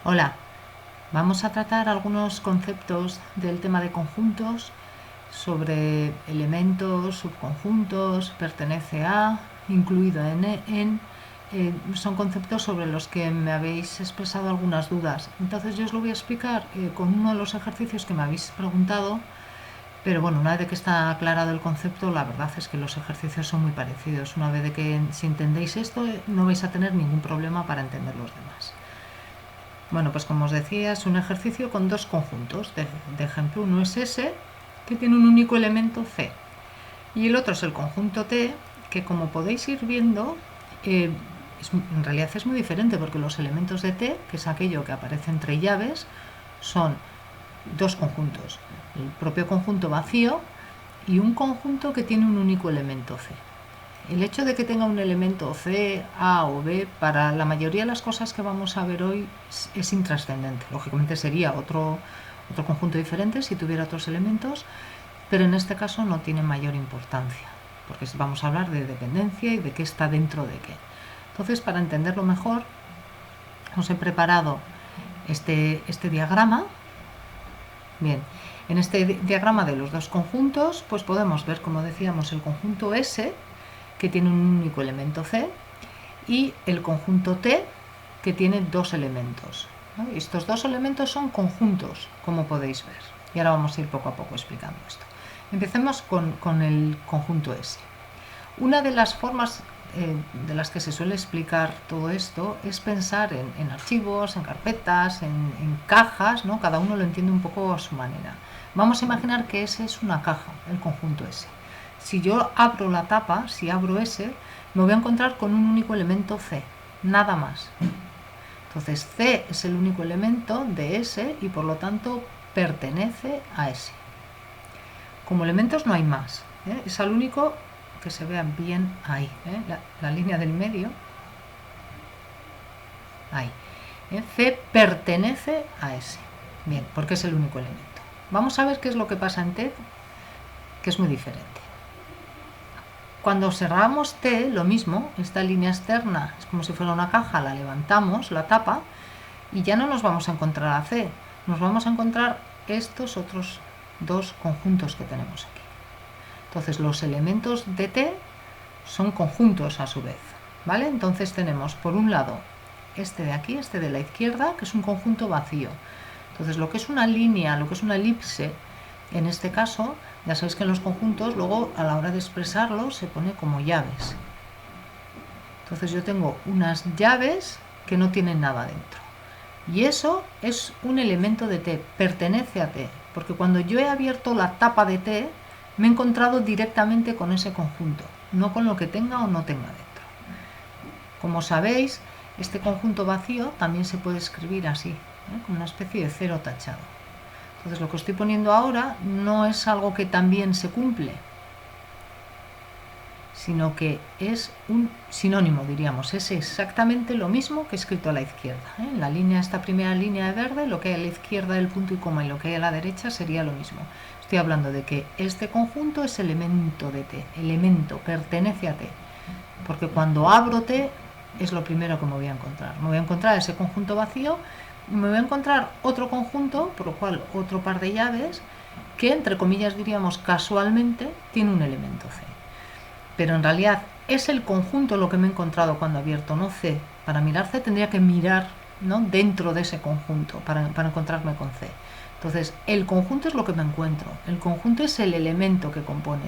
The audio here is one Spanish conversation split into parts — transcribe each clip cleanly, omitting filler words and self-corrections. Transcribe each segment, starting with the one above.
Hola, vamos a tratar algunos conceptos del tema de conjuntos sobre elementos, subconjuntos, pertenece a, incluido son conceptos sobre los que me habéis expresado algunas dudas. Entonces yo os lo voy a explicar con uno de los ejercicios que me habéis preguntado, pero bueno, una vez de que está aclarado el concepto, la verdad es que los ejercicios son muy parecidos. Una vez de que si entendéis esto, no vais a tener ningún problema para entender los demás. Bueno, pues como os decía, es un ejercicio con dos conjuntos. De ejemplo, uno es S, que tiene un único elemento C. Y el otro es el conjunto T, que como podéis ir viendo, en realidad es muy diferente porque los elementos de T, que es aquello que aparece entre llaves, son dos conjuntos. El propio conjunto vacío y un conjunto que tiene un único elemento C. El hecho de que tenga un elemento C, A o B, para la mayoría de las cosas que vamos a ver hoy es intrascendente. Lógicamente sería otro conjunto diferente si tuviera otros elementos, pero en este caso no tiene mayor importancia, porque vamos a hablar de dependencia y de qué está dentro de qué. Entonces, para entenderlo mejor, os he preparado este diagrama. Bien, en este diagrama de los dos conjuntos, pues podemos ver, como decíamos, el conjunto S, que tiene un único elemento C, y el conjunto T, que tiene dos elementos, ¿no? Estos dos elementos son conjuntos, como podéis ver. Y ahora vamos a ir poco a poco explicando esto. Empecemos con el conjunto S. Una de las formas de las que se suele explicar todo esto es pensar en archivos, en carpetas, en cajas, ¿no? Cada uno lo entiende un poco a su manera. Vamos a imaginar que S es una caja, el conjunto S. Si yo abro la tapa, si abro S, me voy a encontrar con un único elemento C, nada más. Entonces C es el único elemento de S y por lo tanto pertenece a S. Como elementos no hay más, es el único que se vea bien ahí, la línea del medio, ahí. C pertenece a S, bien, porque es el único elemento. Vamos a ver qué es lo que pasa en T, que es muy diferente. Cuando cerramos T, lo mismo, esta línea externa es como si fuera una caja, la levantamos, la tapa, y ya no nos vamos a encontrar a C, nos vamos a encontrar estos otros dos conjuntos que tenemos aquí. Entonces los elementos de T son conjuntos a su vez, ¿vale? Entonces tenemos por un lado este de aquí, este de la izquierda, que es un conjunto vacío. Entonces lo que es una línea, lo que es una elipse, en este caso, ya sabéis que en los conjuntos luego a la hora de expresarlo se pone como llaves. Entonces yo tengo unas llaves que no tienen nada dentro. Y eso es un elemento de T, pertenece a T, porque cuando yo he abierto la tapa de T, me he encontrado directamente con ese conjunto, no con lo que tenga o no tenga dentro. Como sabéis, este conjunto vacío también se puede escribir así, con una especie de cero tachado. Entonces lo que estoy poniendo ahora no es algo que también se cumple, sino que es un sinónimo, diríamos, es exactamente lo mismo que escrito a la izquierda. En la línea, esta primera línea de verde, lo que hay a la izquierda del punto y coma y lo que hay a la derecha sería lo mismo. Estoy hablando de que este conjunto es elemento de T, elemento, pertenece a T, porque cuando abro T es lo primero que me voy a encontrar. Me voy a encontrar ese conjunto vacío y me voy a encontrar otro conjunto, por lo cual otro par de llaves, que entre comillas diríamos casualmente tiene un elemento C. Pero en realidad es el conjunto lo que me he encontrado cuando he abierto, no C. Para mirar C tendría que mirar, ¿no?, dentro de ese conjunto para encontrarme con C. Entonces, el conjunto es lo que me encuentro. El conjunto es el elemento que compone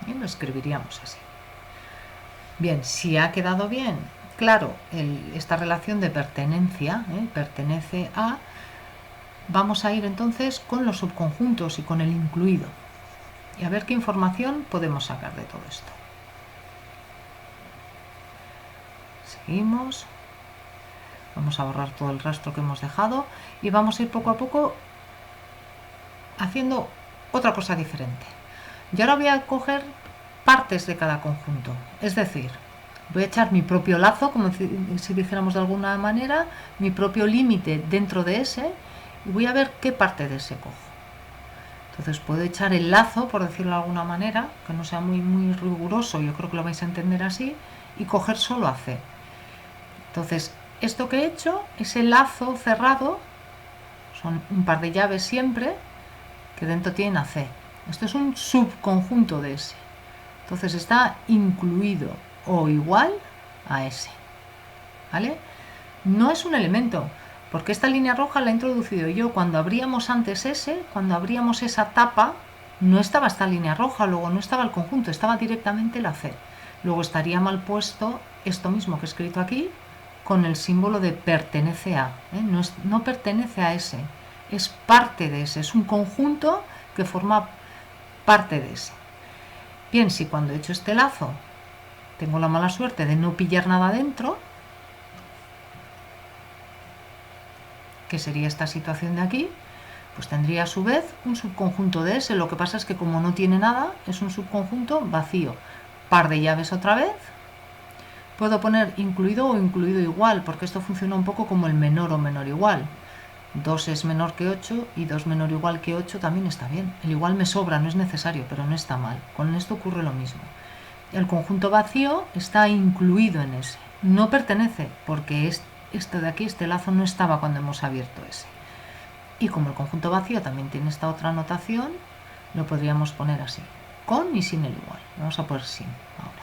T. Y lo escribiríamos así. Bien, si ha quedado bien claro esta relación de pertenencia, pertenece a, vamos a ir entonces con los subconjuntos y con el incluido. Y a ver qué información podemos sacar de todo esto. Seguimos. Vamos a borrar todo el rastro que hemos dejado y vamos a ir poco a poco haciendo otra cosa diferente. Yo ahora voy a coger partes de cada conjunto, es decir, voy a echar mi propio lazo, como si dijéramos de alguna manera, mi propio límite dentro de ese, y voy a ver qué parte de ese cojo. Entonces puedo echar el lazo, por decirlo de alguna manera, que no sea muy riguroso, yo creo que lo vais a entender así, y coger solo a C. Entonces, esto que he hecho, ese lazo cerrado, son un par de llaves siempre, que dentro tienen a C. Esto es un subconjunto de S. Entonces está incluido o igual a S. ¿Vale? No es un elemento, porque esta línea roja la he introducido yo. Cuando abríamos antes S, cuando abríamos esa tapa, no estaba esta línea roja, luego no estaba el conjunto, estaba directamente la C. Luego estaría mal puesto esto mismo que he escrito aquí, con el símbolo de pertenece a. No pertenece a S, es parte de S, es un conjunto que forma parte de S. Bien, si cuando he hecho este lazo tengo la mala suerte de no pillar nada dentro, que sería esta situación de aquí, pues tendría a su vez un subconjunto de S. Lo que pasa es que como no tiene nada, es un subconjunto vacío. Par de llaves otra vez. Puedo poner incluido o incluido igual, porque esto funciona un poco como el menor o menor igual. 2 es menor que 8 y 2 menor o igual que 8 también está bien. El igual me sobra, no es necesario, pero no está mal. Con esto ocurre lo mismo. El conjunto vacío está incluido en ese. No pertenece, porque esto de aquí, este lazo, no estaba cuando hemos abierto ese. Y como el conjunto vacío también tiene esta otra notación, lo podríamos poner así, con y sin el igual. Vamos a poner sin ahora.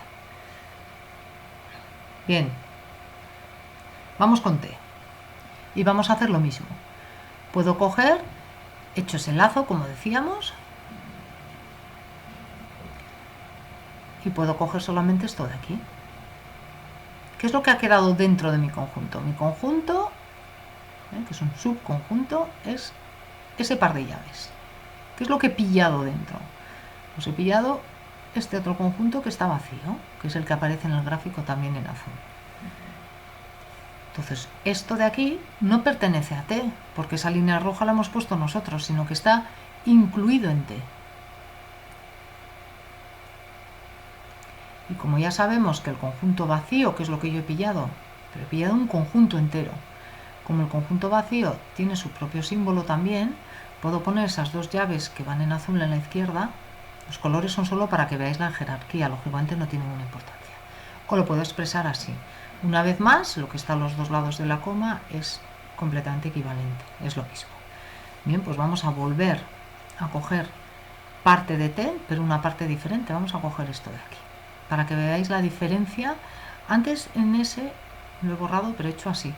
Bien, vamos con T. Y vamos a hacer lo mismo. Puedo coger, hecho ese lazo, como decíamos, y puedo coger solamente esto de aquí. ¿Qué es lo que ha quedado dentro de mi conjunto? Mi conjunto, que es un subconjunto, es ese par de llaves. ¿Qué es lo que he pillado dentro? Pues he pillado este otro conjunto que está vacío, que es el que aparece en el gráfico también en azul. Entonces, esto de aquí no pertenece a T, porque esa línea roja la hemos puesto nosotros, sino que está incluido en T. Y como ya sabemos que el conjunto vacío, que es lo que yo he pillado, pero he pillado un conjunto entero, como el conjunto vacío tiene su propio símbolo también, puedo poner esas dos llaves que van en azul en la izquierda. Los colores son solo para que veáis la jerarquía, lógicamente no tiene ninguna importancia. O lo puedo expresar así. Una vez más, lo que está a los dos lados de la coma es completamente equivalente, es lo mismo. Bien, pues vamos a volver a coger parte de T, pero una parte diferente. Vamos a coger esto de aquí, para que veáis la diferencia. Antes en ese lo he borrado, pero he hecho así.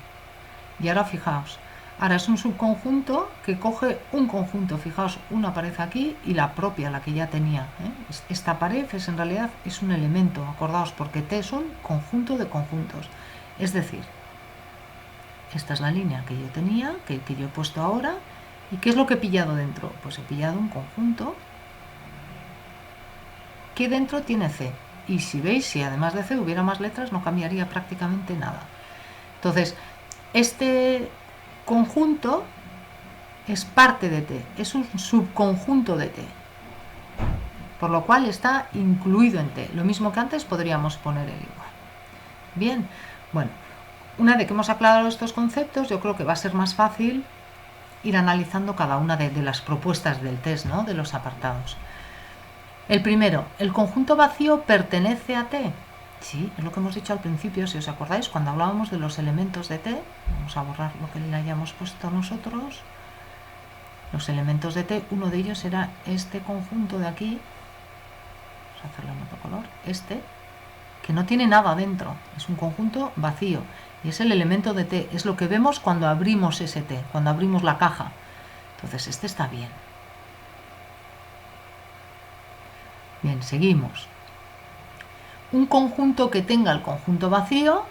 Y ahora fijaos, ahora es un subconjunto que coge un conjunto. Fijaos, una pared aquí y la propia, la que ya tenía. Esta pared es en realidad es un elemento, acordaos, porque T es un conjunto de conjuntos. Es decir, esta es la línea que yo tenía, que yo he puesto ahora. ¿Y qué es lo que he pillado dentro? Pues he pillado un conjunto que dentro tiene C. Y si veis, si además de C hubiera más letras, no cambiaría prácticamente nada. Entonces, este conjunto es parte de T, es un subconjunto de T, por lo cual está incluido en T. Lo mismo que antes podríamos poner el igual. Bien, bueno, una vez que hemos aclarado estos conceptos, yo creo que va a ser más fácil ir analizando cada una de las propuestas del test, ¿no? De los apartados. El primero, ¿el conjunto vacío pertenece a T? Sí, es lo que hemos dicho al principio, si os acordáis, cuando hablábamos de los elementos de T. Vamos a borrar lo que le hayamos puesto nosotros. Los elementos de T, uno de ellos era este conjunto de aquí. Vamos a hacerlo en otro color. Este, que no tiene nada dentro. Es un conjunto vacío. Y es el elemento de T. Es lo que vemos cuando abrimos ese T, cuando abrimos la caja. Entonces, este está bien. Bien, seguimos. Un conjunto que tenga el conjunto vacío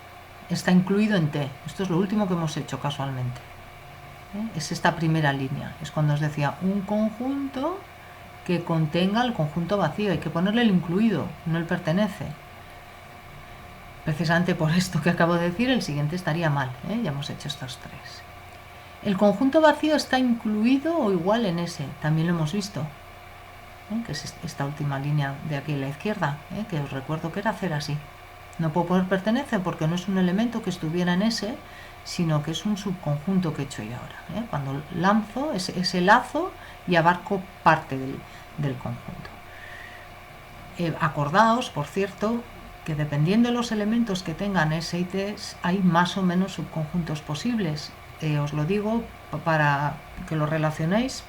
está incluido en T. Esto es lo último que hemos hecho casualmente. Es esta primera línea. Es cuando os decía un conjunto que contenga el conjunto vacío. Hay que ponerle el incluido, no el pertenece. Precisamente por esto que acabo de decir, el siguiente estaría mal. Ya hemos hecho estos tres. El conjunto vacío está incluido o igual en ese. También lo hemos visto. Que es esta última línea de aquí a la izquierda, que os recuerdo que era hacer así. No puedo poner pertenece porque no es un elemento que estuviera en ese, sino que es un subconjunto que he hecho yo ahora. Cuando lanzo ese lazo y abarco parte del conjunto. Acordaos, por cierto, que dependiendo de los elementos que tengan S y T, hay más o menos subconjuntos posibles. Os lo digo para que lo relacionéis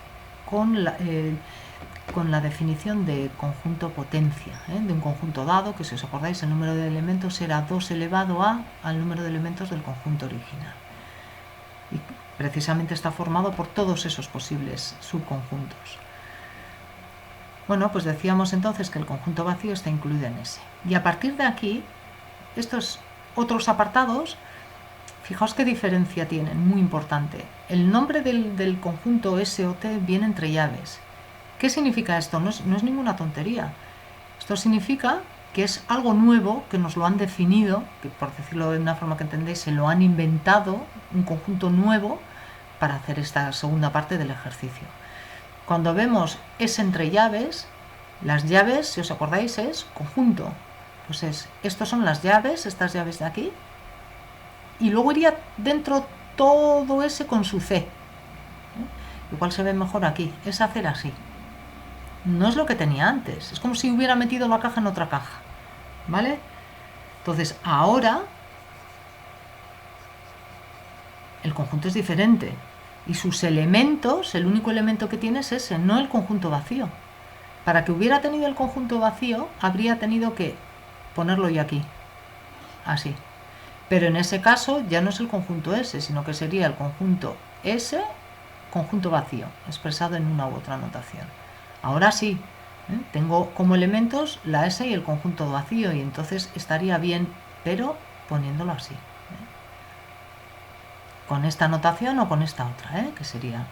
con la definición de conjunto potencia, de un conjunto dado, que si os acordáis el número de elementos era 2 elevado a al número de elementos del conjunto original. Y precisamente está formado por todos esos posibles subconjuntos. Bueno, pues decíamos entonces que el conjunto vacío está incluido en ese. Y a partir de aquí, estos otros apartados, fijaos qué diferencia tienen, muy importante. El nombre del conjunto S o T viene entre llaves. ¿Qué significa esto? No es ninguna tontería. Esto significa que es algo nuevo, que nos lo han definido, que por decirlo de una forma que entendéis, se lo han inventado, un conjunto nuevo, para hacer esta segunda parte del ejercicio. Cuando vemos S entre llaves, las llaves, si os acordáis, es conjunto. Pues estos son las llaves, estas llaves de aquí, y luego iría dentro todo ese con su C. Igual se ve mejor aquí, es hacer así. No es lo que tenía antes, es como si hubiera metido la caja en otra caja, ¿vale? Entonces ahora el conjunto es diferente y sus elementos, el único elemento que tiene es ese, no el conjunto vacío. Para que hubiera tenido el conjunto vacío habría tenido que ponerlo yo aquí, así. Pero en ese caso ya no es el conjunto S, sino que sería el conjunto S, conjunto vacío, expresado en una u otra notación. Ahora sí, tengo como elementos la S y el conjunto vacío, y entonces estaría bien, pero poniéndolo así. Con esta notación o con esta otra, que sería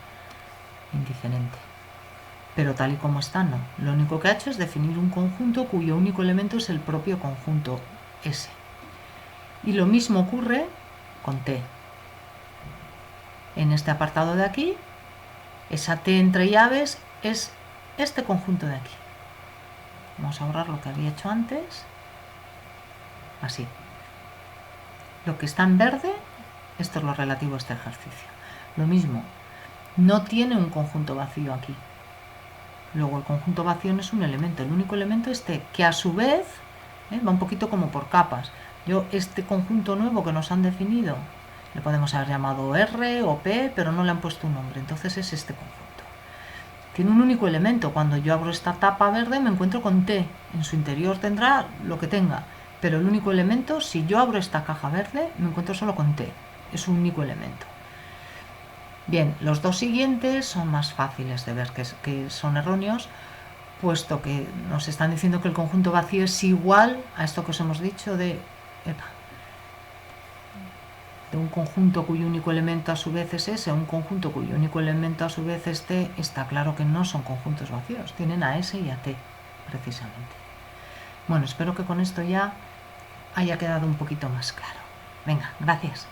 indiferente. Pero tal y como está, no. Lo único que ha hecho es definir un conjunto cuyo único elemento es el propio conjunto S. Y lo mismo ocurre con T. En este apartado de aquí, esa T entre llaves es este conjunto de aquí. Vamos a borrar lo que había hecho antes. Así. Lo que está en verde, esto es lo relativo a este ejercicio. Lo mismo, no tiene un conjunto vacío aquí. Luego el conjunto vacío no es un elemento, el único elemento es T, que a su vez va un poquito como por capas. Este conjunto nuevo que nos han definido, le podemos haber llamado R o P, pero no le han puesto un nombre, entonces es este conjunto. Tiene un único elemento. Cuando yo abro esta tapa verde me encuentro con T. En su interior tendrá lo que tenga, pero el único elemento, si yo abro esta caja verde, me encuentro solo con T. Es un único elemento. Bien, los dos siguientes son más fáciles de ver que son erróneos, puesto que nos están diciendo que el conjunto vacío es igual a esto que os hemos dicho de un conjunto cuyo único elemento a su vez es S, un conjunto cuyo único elemento a su vez es T. Está claro que no son conjuntos vacíos, tienen a S y a T, precisamente. Bueno, espero que con esto ya haya quedado un poquito más claro. Venga, gracias.